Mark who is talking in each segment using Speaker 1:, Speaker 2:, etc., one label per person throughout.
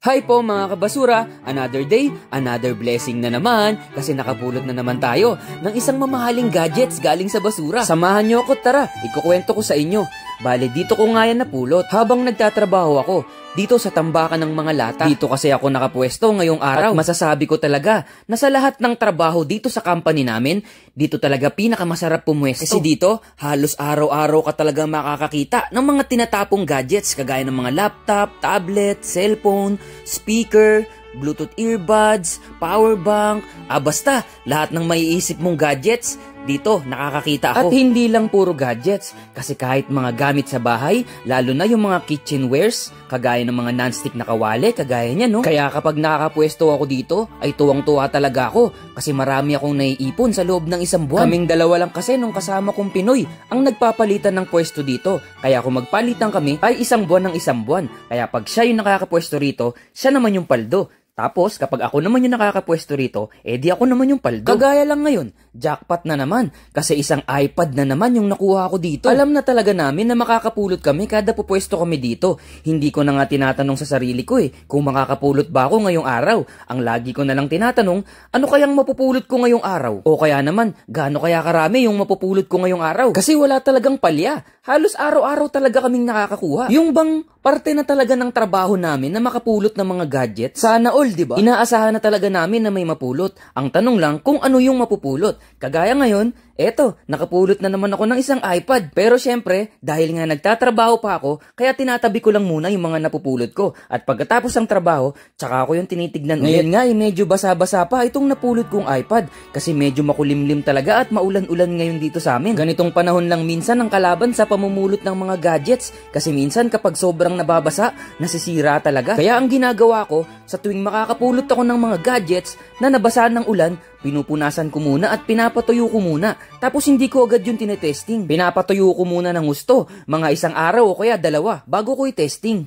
Speaker 1: Hi po mga kabasura, another day, another blessing na naman kasi nakapulot na naman tayo ng isang mamahaling gadgets galing sa basura. Samahan nyo ako, tara, ikukwento ko sa inyo. Bale, dito ko nga yan napulot habang nagtatrabaho ako dito sa tambakan ng mga lata. Dito kasi ako nakapwesto ngayong araw. At masasabi ko talaga na sa lahat ng trabaho dito sa company namin, dito talaga pinakamasarap pumwesto. Kasi dito, halos araw-araw ka talaga makakakita ng mga tinatapong gadgets kagaya ng mga laptop, tablet, cellphone, speaker, Bluetooth earbuds, power bank, basta lahat ng maiisip mong gadgets, dito nakakakita ako. At hindi lang puro gadgets, kasi kahit mga gamit sa bahay, lalo na yung mga kitchenwares, kagaya ng mga non-stick na kawali, kagaya niya, no? Kaya kapag nakakapwesto ako dito, ay tuwang-tuwa talaga ako, kasi marami akong naiipon sa loob ng isang buwan. Kaming dalawa lang kasi nung kasama kong Pinoy, ang nagpapalitan ng pwesto dito. Kaya kung magpalitan kami, ay isang buwan ng isang buwan. Kaya pag siya yung nakakapwesto rito, siya naman yung paldo. Tapos, kapag ako naman yung nakakapwesto rito, di ako naman yung paldo. Kagaya lang ngayon, jackpot na naman. Kasi isang iPad na naman yung nakuha ko dito. Alam na talaga namin na makakapulot kami kada pupwesto kami dito. Hindi ko na nga tinatanong sa sarili ko kung makakapulot ba ako ngayong araw. Ang lagi ko na lang tinatanong, ano kayang mapupulot ko ngayong araw? O kaya naman, gaano kaya karami yung mapupulot ko ngayong araw? Kasi wala talagang palya. Halos araw-araw talaga kaming nakakakuha. Yung bang parte na talaga ng trabaho namin na makapulot ng mga gadget, sana all, di ba? Inaasahan na talaga namin na may mapulot. Ang tanong lang kung ano yung mapupulot. Kagaya ngayon, eto, nakapulot na naman ako ng isang iPad. Pero syempre, dahil nga nagtatrabaho pa ako, kaya tinatabi ko lang muna yung mga napupulot ko. At pagkatapos ng trabaho, tsaka ako yung tinitignan. Ngayon nga, medyo basa-basa pa itong napulot kong iPad. Kasi medyo makulimlim talaga at maulan-ulan ngayon dito sa amin. Ganitong panahon lang minsan ang kalaban sa pamumulot ng mga gadgets. Kasi minsan kapag sobrang nababasa, nasisira talaga. Kaya ang ginagawa ko, sa tuwing makakapulot ako ng mga gadgets na nabasa ng ulan, pinupunasan ko muna at pinapatuyo ko muna. Tapos hindi ko agad yung tinetesting. Pinapatuyo ko muna ng gusto, mga isang araw o kaya dalawa, bago ko i-testing.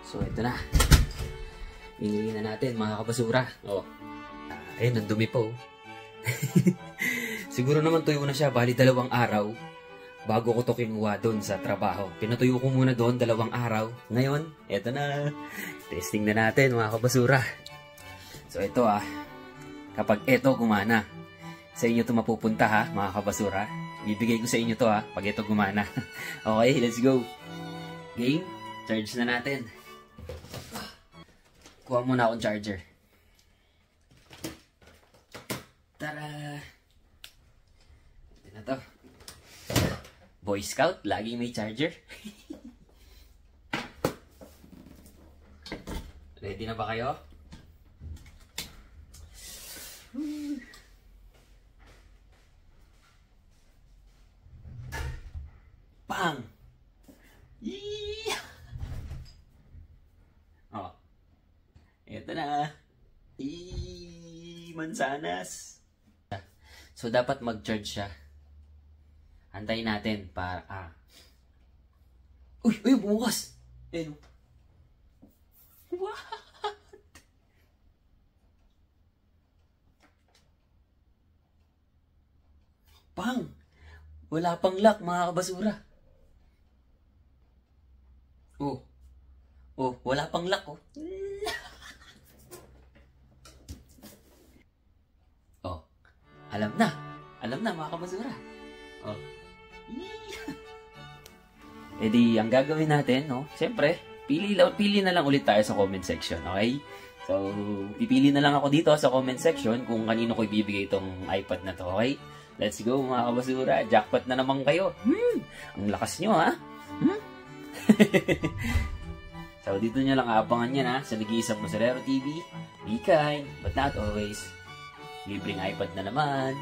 Speaker 1: So ito na. Inuwi na natin mga kabasura. Ayun, ang dumi po. Siguro naman tuyo na siya, bali 2 araw. Bago ko to kinuha doon sa trabaho. Pinatuyo ko muna doon 2 araw. Ngayon, eto na. Testing na natin mga kabasura. So ito kapag ito gumana, sa inyo to mapupunta mga kabasura. Bibigay ko sa inyo to pag ito gumana. Okay, let's go. Game, charge na natin. Kuha muna akong charger. Tara! Ito na to. Boy Scout, laging may charger. Ready na ba kayo? Bang! Ito na. Mansanas. So, dapat mag-charge siya. Antayin natin para, Uy! Bukas! What? Pang! Wala pang lock, mga kabasura. Wala pang lock, Alam na, mga kabasura. Ang gagawin natin, siyempre, pili na lang ulit tayo sa comment section, okay? So, pipili na lang ako dito sa comment section kung kanino ko ibibigay itong iPad na to, okay? Let's go, mga kabasura. Jackpot na naman kayo. Ang lakas nyo, So, dito nyo lang aabangan yan, sa Nag-iisang Basurero TV. Be kind, but not always. Libreng iPad na naman.